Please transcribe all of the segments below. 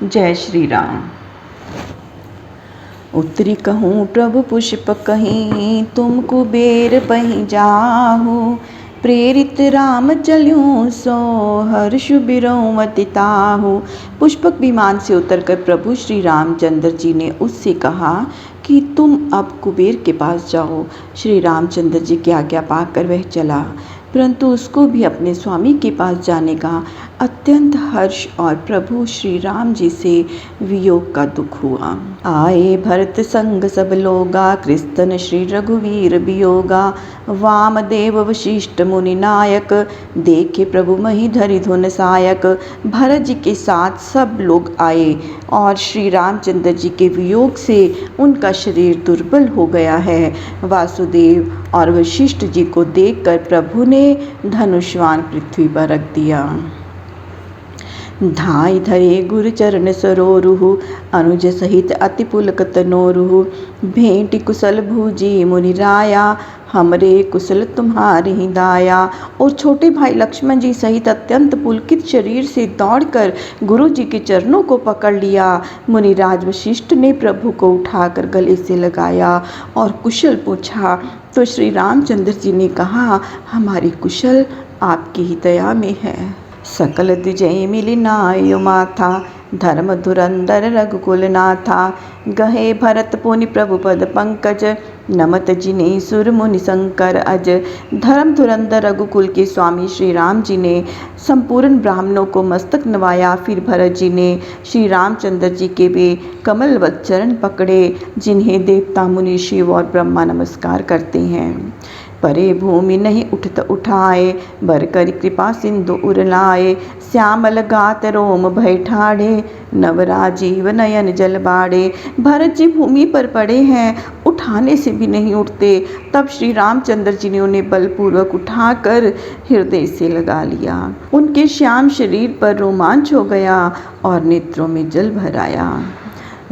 जय श्री राम। उत्तरी कहूँ प्रभु पुष्प कहीं, तुम कुबेर पहीं जाहू। प्रेरित राम चल्यूं सो, हर्ष बिरों अति ताहू। पुष्पक विमान से उतरकर प्रभु श्री रामचंद्र जी ने उससे कहा कि तुम अब कुबेर के पास जाओ। श्री रामचंद्र जी की आज्ञा पाकर वह चला, परंतु उसको भी अपने स्वामी के पास जाने का अत्यंत हर्ष और प्रभु श्री राम जी से वियोग का दुख हुआ। आए भरत संग सब लोगा, कृस्तन श्री रघुवीर वियोगा। वामदेव वशिष्ठ मुनि नायक, देखे प्रभु मही धरि धुन सायक। भरत जी के साथ सब लोग आए और श्री रामचंद्र जी के वियोग से उनका शरीर दुर्बल हो गया है। वासुदेव और वशिष्ठ जी को देखकर प्रभु ने धनुष्वान पृथ्वी पर रख दिया। धाई धरे गुरु चरण सरोरुहु, अनुज सहित अति पुलक तनोरुहु। भेंट कुशल भूजी मुनि राया, हमरे कुशल तुम्हारी ही दाया। और छोटे भाई लक्ष्मण जी सहित अत्यंत पुलकित शरीर से दौड़कर गुरु जी के चरणों को पकड़ लिया। मुनिराज वशिष्ठ ने प्रभु को उठाकर गले से लगाया और कुशल पूछा, तो श्री रामचंद्र जी ने कहा, हमारी कुशल आपकी ही दया में है। सकल द्विजय मिली नायो माथा, धर्म धुरंधर रघुकुल नाथा। गहे भरत पुनि प्रभु पद पंकज, नमत जिने सुर मुनि शंकर अज। धर्म धुरंधर रघुकुल के स्वामी श्री राम जी ने संपूर्ण ब्राह्मणों को मस्तक नवाया। फिर भरत जी ने श्री रामचंद्र जी के वे कमलवत चरण पकड़े, जिन्हें देवता मुनि शिव और ब्रह्मा नमस्कार करते हैं। परे भूमि नहीं उठत उठाए, बर कर कृपा सिंधु उरलाए। श्यामल गात रोम भय ठाढ़े, नवराजीव नयन जल बाड़े। भरत जी भूमि पर पड़े हैं, उठाने से भी नहीं उठते। तब श्री रामचंद्र जी ने उन्हें बलपूर्वक उठाकर हृदय से लगा लिया। उनके श्याम शरीर पर रोमांच हो गया और नेत्रों में जल भर आया।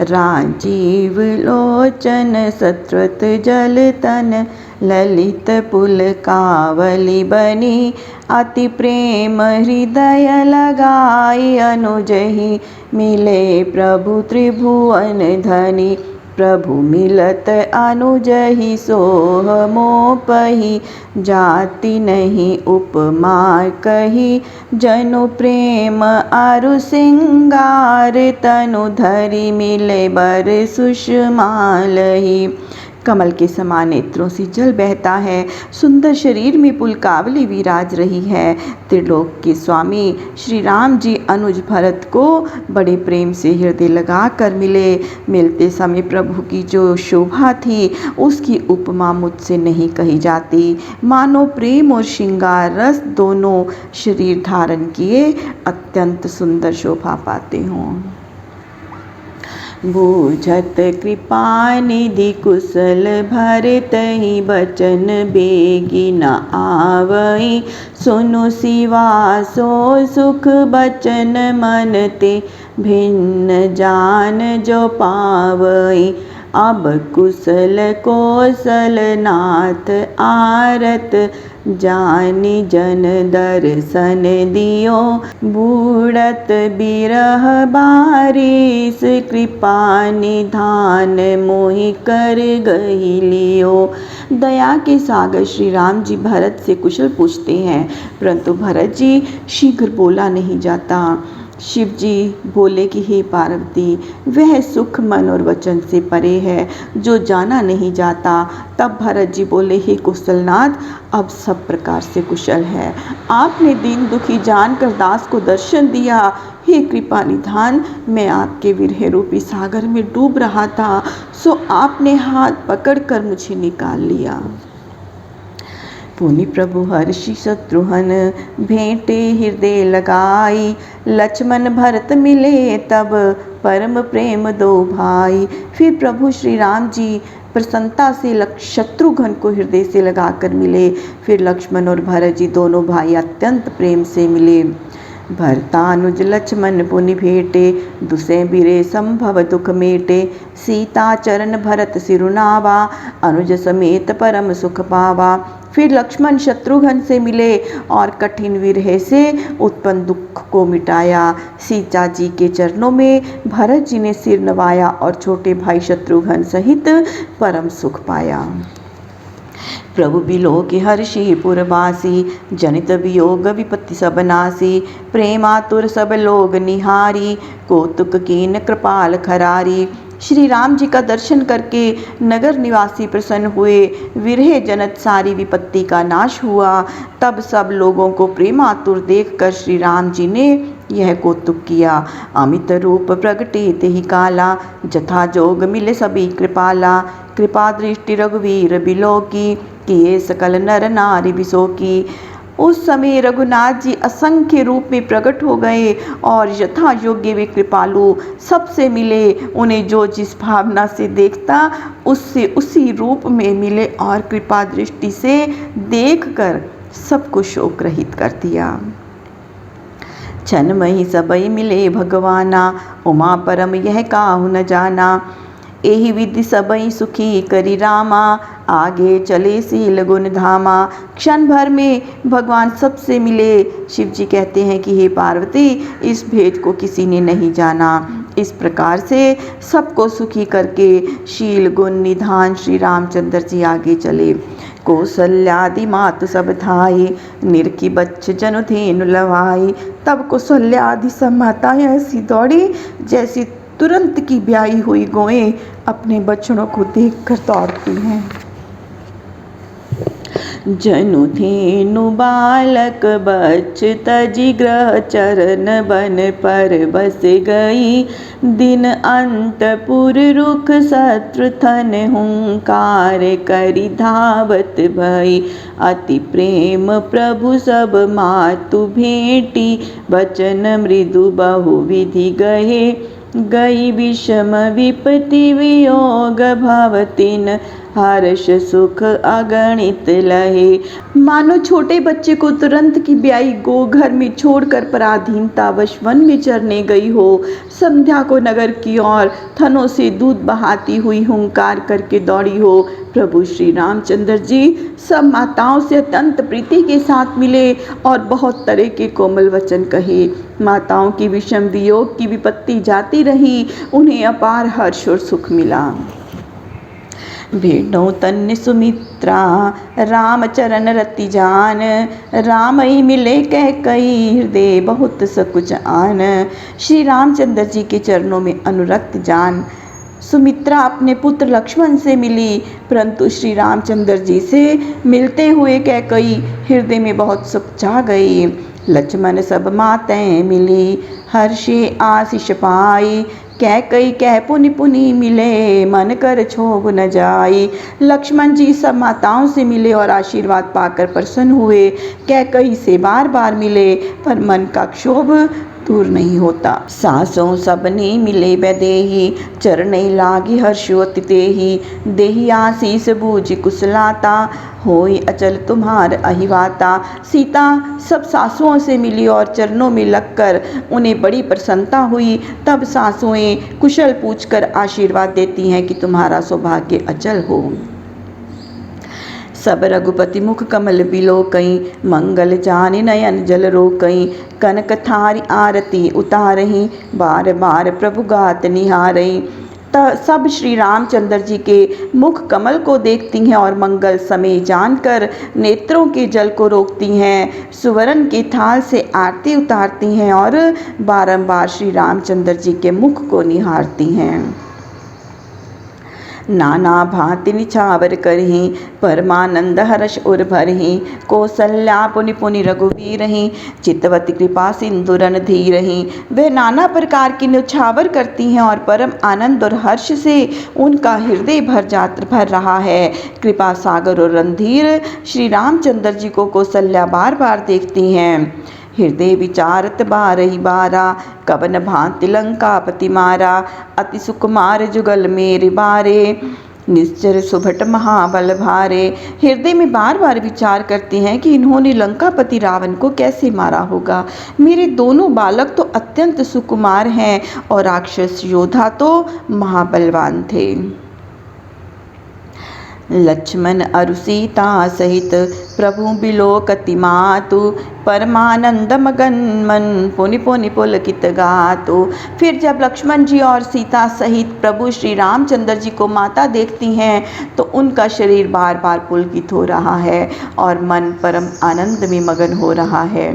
राजीव लोचन सत्वत जल तन, ललित पुल कावली बनी। अति प्रेम हृदय लगाई, अनुजहि मिले प्रभु त्रिभुवन धनी। प्रभु मिलत अनुजहि सोह मोपहि, जाति नहीं उपमा कही। जनु प्रेम अरु सिंगार, तनु धरि मिले बर सुषमालहि। कमल के समान नेत्रों से जल बहता है, सुंदर शरीर में पुलकावली विराज रही है। त्रिलोक के स्वामी श्री राम जी अनुज भरत को बड़े प्रेम से हृदय लगाकर मिले। मिलते समय प्रभु की जो शोभा थी, उसकी उपमा मुझसे नहीं कही जाती। मानो प्रेम और श्रृंगार रस दोनों शरीर धारण किए अत्यंत सुंदर शोभा पाते हों। बूझत कृपा निधि कुशल, भरतहि बचन बेगी न आवई। सुनु सिवा सो सुख बचन, मन ते भिन्न जान जो पावई। अब कुशल कौशल नाथ आरत, जानि जन दर्शन दियो। बूढ़त बिरह बारिश, कृपा निधान मोहि कर गही लियो। दया के सागर श्री राम जी भरत से कुशल पूछते हैं, परंतु भरत जी शीघ्र बोला नहीं जाता। शिव जी बोले कि हे पार्वती, वह सुख मन और वचन से परे है जो जाना नहीं जाता। तब भरत जी बोले, हे कुशलनाथ, अब सब प्रकार से कुशल है। आपने दीन दुखी जानकर दास को दर्शन दिया। हे कृपा निधान, मैं आपके विरह रूपी सागर में डूब रहा था, सो आपने हाथ पकड़कर मुझे निकाल लिया। पुनि प्रभु हर्षि शत्रुघ्न, भेंटे हृदय लगाई। लक्ष्मण भरत मिले तब, परम प्रेम दो भाई। फिर प्रभु श्री राम जी प्रसन्नता से शत्रुघ्न को हृदय से लगाकर मिले। फिर लक्ष्मण और भरत जी दोनों भाई अत्यंत प्रेम से मिले। भरतानुज लक्ष्मण पुनि भेटे, दुसे बिरे संभव दुख मेटे। सीता चरण भरत सिरुनावा, अनुज समेत परम सुख पावा। फिर लक्ष्मण शत्रुघ्न से मिले और कठिन विरह से उत्पन्न दुख को मिटाया। सीता जी के चरणों में भरत जी ने सिर नवाया और छोटे भाई शत्रुघ्न सहित परम सुख पाया। प्रभु बिलोके हर्षि पुरवासी, जनित वियोग विपत्ति सब नासी। प्रेमातुर सब लोग निहारी, कौतुक कीन कृपाल खरारी। श्री राम जी का दर्शन करके नगर निवासी प्रसन्न हुए, विरह जनत सारी विपत्ति का नाश हुआ। तब सब लोगों को प्रेमातुर देखकर श्री राम जी ने यह कौतुक किया। अमित रूप प्रगटे तेहि काला, जथा जोग मिले सभी कृपाला। कृपा दृष्टि रघुवीर बिलोकी, किए सकल नर नारी बिसोकी। उस समय रघुनाथ जी असंख्य रूप में प्रकट हो गए और यथा योग्य वे कृपालु सबसे मिले। उन्हें जो जिस भावना से देखता उससे उसी रूप में मिले और कृपा दृष्टि से देखकर सबको शोक रहित कर दिया। क्षण मही सबई मिले भगवाना, उमा परम यह काहु न जाना। एहि विधि सबई सुखी करी रामा, आगे चले सील गुण धामा। क्षण भर में भगवान सबसे मिले। शिव जी कहते हैं कि हे पार्वती, इस भेद को किसी ने नहीं जाना। इस प्रकार से सबको सुखी करके शील गुण निधान श्री रामचंद्र जी आगे चले। कौसल्यादि मातु सब थाई, निरखी बच्च जनु धेनु लवाई। तब कौसल्यादि सब माताएं ऐसी दौड़ी जैसी तुरंत की ब्याई हुई गौएं अपने बछड़ों को देखकर दौड़ती हैं। जनु धेनु बालक बच्च तजी ग्रह चरण बन पर बस गई। दिन अंतपुर रुख शत्रु थन हुंकार करी धावत भई। अति प्रेम प्रभु सब मातु भेटी, बचन मृदु बहु विधि गहे। गई विषम विपत्ति वियोग भवतिन, हर्ष सुख अगणित लहे। मानो छोटे बच्चे को तुरंत की ब्याई गो घर में छोड़कर पराधीनतावश वन में चरने गई हो। संध्या को नगर की ओर थनों से दूध बहाती हुई हुंकार करके दौड़ी हो। प्रभु श्री रामचंद्र जी सब माताओं से अत्यंत प्रीति के साथ मिले और बहुत तरह के कोमल वचन कहे। माताओं की विषम वियोग की विपत्ति जाती रही, उन्हें अपार हर्ष और सुख मिला। भेड़ों तन्य सुमित्रा, राम चरण रति जान। राम ही मिले कह कई, हृदय बहुत सकुच आन। श्री रामचंद्र जी के चरणों में अनुरक्त जान सुमित्रा अपने पुत्र लक्ष्मण से मिली, परंतु श्री रामचंद्र जी से मिलते हुए कैकई हृदय में बहुत सुख छा गई। लक्ष्मण सब माताएं मिली, हर्षे आशीष पाई। कैकई कह पुनि पुनि मिले, मन कर क्षोभ न जाई। लक्ष्मण जी सब माताओं से मिले और आशीर्वाद पाकर प्रसन्न हुए। कैकई से बार बार मिले पर मन का क्षोभ दूर नहीं होता। सासों सबने मिले बैदेही, चरणे लागी हर्षोति तेहि। देहि आशीष बूझ कुशलाता, होई अचल तुम्हार अहिवाता। सीता सब सासुओं से मिली और चरणों में लगकर उन्हें बड़ी प्रसन्नता हुई। तब सासुएं कुशल पूछकर आशीर्वाद देती हैं कि तुम्हारा सौभाग्य अचल हो। सब रघुपति मुख कमल बिलोकई, मंगल जानि नयन जल रोकई। कनक थारी आरती उतारही, बार बार प्रभु गात निहारई। सब श्री रामचंद्र जी के मुख कमल को देखती हैं और मंगल समय जानकर नेत्रों के जल को रोकती हैं। सुवर्ण के थाल से आरती उतारती हैं और बारंबार श्री रामचंद्र जी के मुख को निहारती हैं। नाना भांति निछावर करही, परमानंद हर्ष उर भरही। कौसल्या पुनि पुनि रघुवीरही, चितवती कृपा सिंधुरन धीरही। वे नाना प्रकार की निछावर करती हैं और परम आनंद और हर्ष से उनका हृदय भर रहा है। कृपा सागर और रणधीर श्री रामचंद्र जी को कौसल्या बार बार देखती हैं। हृदय विचारत बारही बारा, कवन भांति लंकापति मारा। अति सुकुमार जुगल मेरे बारे, निश्चर सुभट महाबल भारे। हृदय में बार बार विचार करते हैं कि इन्होंने लंकापति रावण को कैसे मारा होगा। मेरे दोनों बालक तो अत्यंत सुकुमार हैं और राक्षस योद्धा तो महाबलवान थे। लक्ष्मण अरु सीता सहित प्रभु बिलोकति मातु, परमानंद मगन मन पुनि पुनि पुलकित गातु। फिर जब लक्ष्मण जी और सीता सहित प्रभु श्री रामचंद्र जी को माता देखती हैं तो उनका शरीर बार बार पुलकित हो रहा है और मन परम आनंद में मगन हो रहा है।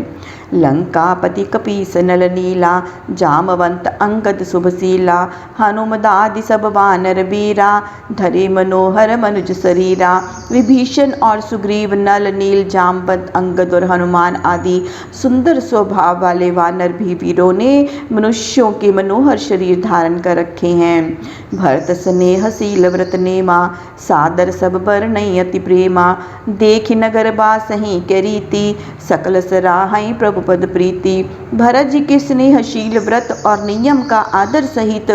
लंकापति कपीस नल नीला, जामवंत अंगद शुभशीला, हनुमदादि सब वानर बीरा, धरे मनोहर मनुज शरीरा। विभीषण और सुग्रीव, नल नील, जामवंत, अंगद और हनुमान आदि सुंदर स्वभाव वाले वानर भी वीरों ने मनुष्यों के मनोहर शरीर धारण कर रखे हैं। भरत स्नेहशील व्रत नेमा, सादर सब बरनई अति प्रेमा। देखि नगर बासहि के रीति, सकल सराहई प्रभु पद प्रीति। भरत जी के स्नेहशील व्रत और नियम का आदर सहित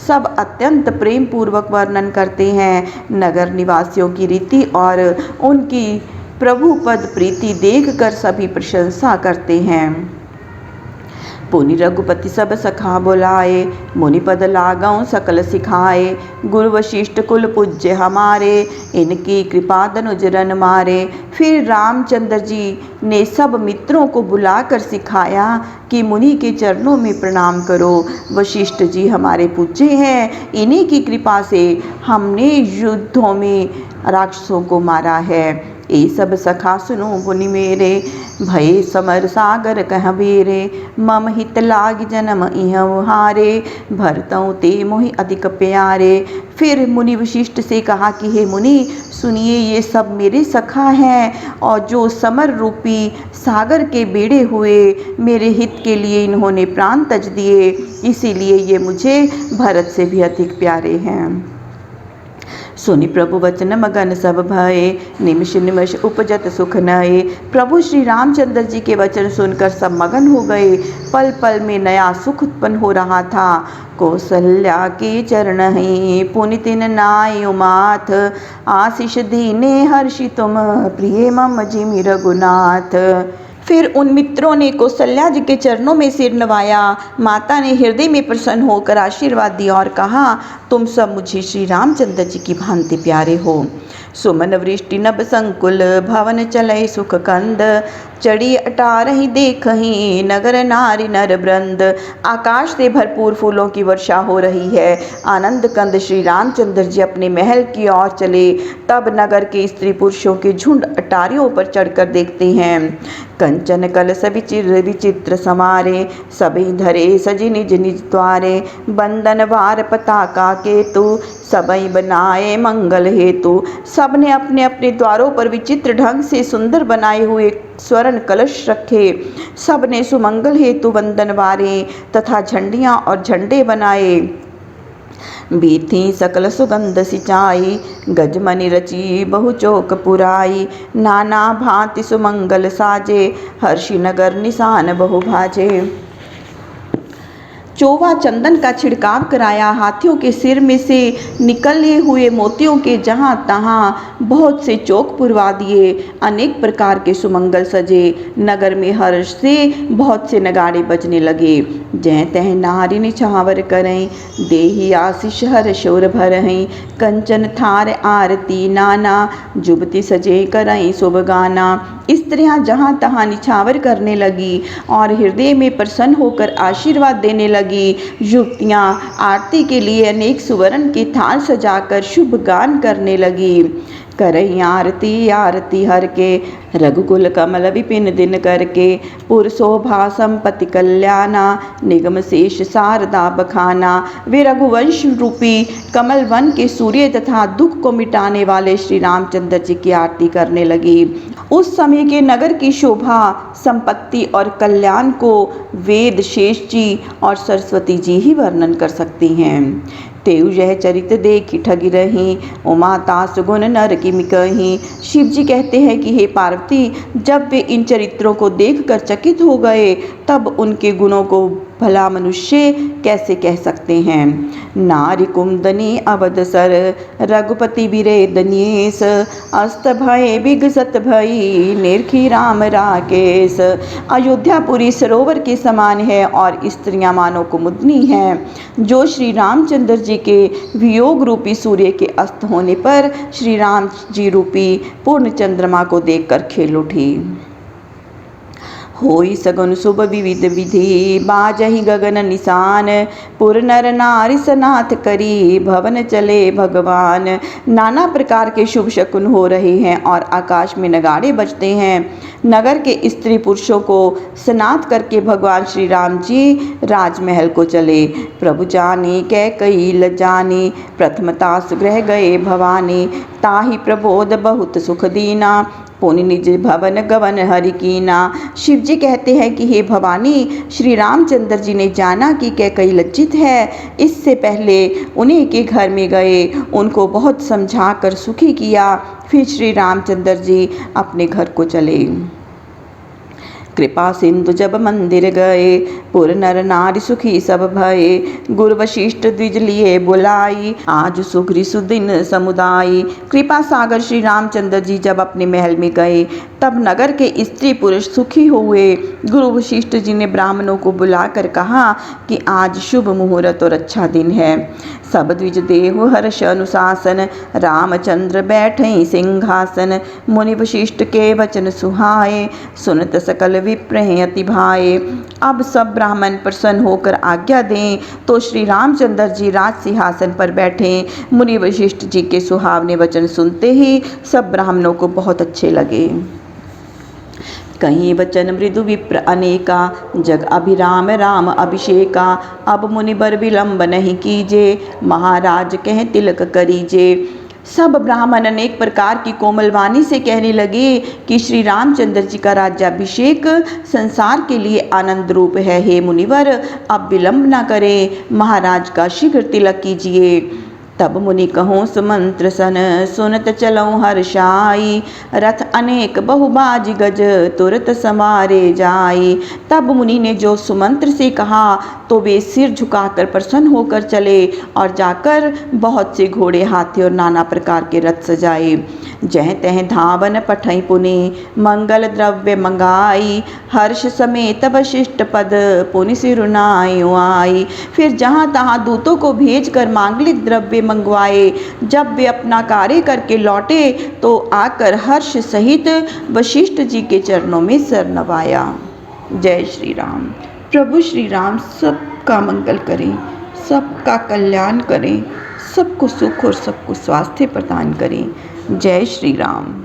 सब अत्यंत प्रेम पूर्वक वर्णन करते हैं। नगर निवासियों की रीति और उनकी प्रभु पद प्रीति देखकर सभी प्रशंसा करते हैं। पुनि रघुपति सब सखा बुलाए, मुनिपद लागौ सकल सिखाए। गुरु वशिष्ठ कुल पूज्य हमारे, इनकी कृपा धनुज रन मारे। फिर रामचंद्र जी ने सब मित्रों को बुलाकर सिखाया कि मुनि के चरणों में प्रणाम करो। वशिष्ठ जी हमारे पूज्य हैं, इन्हीं की कृपा से हमने युद्धों में राक्षसों को मारा है। ए सब सखा सुनो मुनि मेरे, भय समर सागर कह बेरे। मम हित लाग जन्म इहं हारे, भरतौ ते मोहि अधिक प्यारे। फिर मुनि वशिष्ठ से कहा कि हे मुनि सुनिए, ये सब मेरे सखा हैं और जो समर रूपी सागर के बेड़े हुए, मेरे हित के लिए इन्होंने प्राण तज दिए, इसीलिए ये मुझे भरत से भी अधिक प्यारे हैं। सुनि प्रभु वचन मगन सब भये, निमिष निमिष उपजत सुख नये। प्रभु श्री रामचंद्र जी के वचन सुनकर सब मगन हो गए। पल पल में नया सुख उत्पन्न हो रहा था। कौसल्या के चरण ही पुनि तिन नाय उमाथ, आशीष दीने हर्षि तुम प्रिय मम जिमि रघुनाथ। फिर उन मित्रों ने कौशल्या जी के चरणों में सिर नवाया। माता ने हृदय में प्रसन्न होकर आशीर्वाद दिया और कहा, तुम सब मुझे श्री रामचंद्र जी की भांति प्यारे हो। सुमन वृष्टि नभ संकुल, भवन चलय सुख कंद। चढ़ी अटारहि देखहि, नगर नारी नर वृंद। आकाश से भरपूर फूलों की वर्षा हो रही है। आनंद कंद श्री रामचंद्र जी अपने महल की ओर चले, तब नगर के स्त्री पुरुषों के झुंड अटारियों पर चढ़कर देखते हैं। कंचन कलश विचित्र विचित्र समारे, सभी धरे सजी निज निज द्वारे। बंदन वार पताका केतु, सबई बनाए मंगल हेतु। सबने अपने अपने द्वारों पर विचित्र ढंग से सुंदर बनाए हुए स्वर्ण कलश रखे। सबने सुमंगल हेतु बंदन वारे तथा झंडियाँ और झंडे बनाए। बीथी सकल सुगंध सिंचाई, गजमनि रची बहु चौक पुराई। नाना भांति सुमंगल साजे, हर्षि नगर निशान बहु भाजे। चोवा चंदन का छिड़काव कराया। हाथियों के सिर में से निकले हुए मोतियों के जहाँ तहाँ बहुत से चौक पुरवा दिए। अनेक प्रकार के सुमंगल सजे। नगर में हर्ष से बहुत से नगाड़े बजने लगे। जय तह नारी निछावर करें, देही आशीष हर शोर भरहीं। कंचन थार आरती नाना, जुबती सजे करई शुभ गाना। स्त्रियां जहाँ तहाँ निछावर करने लगी और हृदय में प्रसन्न होकर आशीर्वाद देने लगी। युवतियां आरती के लिए अनेक सुवर्ण के थाल सजाकर शुभ गान करने लगी। करई आरती आरती हर के, रघुकुल कमल विपिन दिन करके। पुर शोभा संपत्ति कल्याणा, निगम शेष शारदा बखाना। वे रघुवंश रूपी कमल वन के सूर्य तथा दुख को मिटाने वाले श्री रामचंद्र जी की आरती करने लगी। उस समय के नगर की शोभा, संपत्ति और कल्याण को वेद शेष जी और सरस्वती जी ही वर्णन कर सकती हैं। तेउ यह चरित देखी ठगी रही, उमा तास गुण नर की मिकही। शिव जी कहते हैं कि हे पार्वती, जब वे इन चरित्रों को देखकर चकित हो गए, तब उनके गुणों को भला मनुष्य कैसे कह सकते हैं। नारी कुमदनी अवधसर रघुपति बिरेदनियेस अस्त भय बिगसत भई निरखी राम राकेश। अयोध्यापुरी सरोवर के समान है और स्त्रियां मानो कुमुदनी हैं, जो श्री रामचंद्र जी के वियोग रूपी सूर्य के अस्त होने पर श्री राम जी रूपी पूर्ण चंद्रमा को देखकर खेल उठी। होई सगुन शुभ विविध विधि बाजहि गगन निशान पुर नर नारी सनाथ करी भवन चले भगवान। नाना प्रकार के शुभ शकुन हो रहे हैं और आकाश में नगाड़े बजते हैं। नगर के स्त्री पुरुषों को स्नात करके भगवान श्री राम जी राजमहल को चले। प्रभु जाने कैकई लजाने प्रथमता सुग्रह गए भवानी ताहि प्रबोध बहुत सुख दीना पुनि निज भवन गवन हरि कीना। शिव जी कहते हैं कि हे भवानी, श्री रामचंद्र जी ने जाना कि कैकई लज्जित है, इससे पहले उन्हीं के घर में गए, उनको बहुत समझाकर सुखी किया, फिर श्री रामचंद्र जी अपने घर को चले। कृपा सिंधु जब मंदिर गए पुर नर नारी सुखी सब भये गुरु वशिष्ठ द्विज लिए बुलाई आज सुग्री सुदिन समुदाय। कृपा सागर श्री रामचंद्र जी जब अपने महल में गए तब नगर के स्त्री पुरुष सुखी हुए। गुरु वशिष्ठ जी ने ब्राह्मणों को बुलाकर कहा कि आज शुभ मुहूर्त और अच्छा दिन है। सब द्विज देहु हर्ष अनुशासन रामचंद्र बैठे सिंहासन मुनि वशिष्ठ के वचन सुहाए सुनत सकल विप्रह अति भाए। अब सब ब्राह्मण प्रसन्न होकर आज्ञा दें तो श्री रामचंद्र जी राज सिंहासन पर बैठे। मुनि वशिष्ठ जी के सुहावने वचन सुनते ही सब ब्राह्मणों को बहुत अच्छे लगे। कहीं वचन मृदु विप्र अनेका जग अभिराम राम अभिषेका अब मुनि बर विलंब नहीं कीजे महाराज कह तिलक करीजे। सब ब्राह्मण अनेक प्रकार की कोमल वाणी से कहने लगे कि श्री रामचंद्र जी का राज्याभिषेक संसार के लिए आनंद रूप है। हे मुनिवर, अब विलंब न करें, महाराज का शीघ्र तिलक कीजिए। तब मुनि कहूँ सुमंत्र सन सुनत चलऊँ हर्षाई रथ अनेक बहुबाज गज तुरत समारे जाई। तब मुनि ने जो सुमंत्र से कहा तो वे सिर झुकाकर प्रसन्न होकर चले और जाकर बहुत से घोड़े हाथी और नाना प्रकार के रथ सजाए। जह तह धावन पठई पुनि मंगल द्रव्य मंगाई हर्ष समेत वशिष्ठ पद पुनि सिरुनाई आई। फिर जहाँ तहाँ दूतों को भेजकर मांगलिक द्रव्य मंगवाए। जब वे अपना कार्य करके लौटे तो आकर हर्ष सहित वशिष्ठ जी के चरणों में सिर नवाया। जय श्री राम। प्रभु श्री राम सबका मंगल करें, सबका कल्याण करें, सबको सुख और सबको स्वास्थ्य प्रदान करें। जय श्री राम।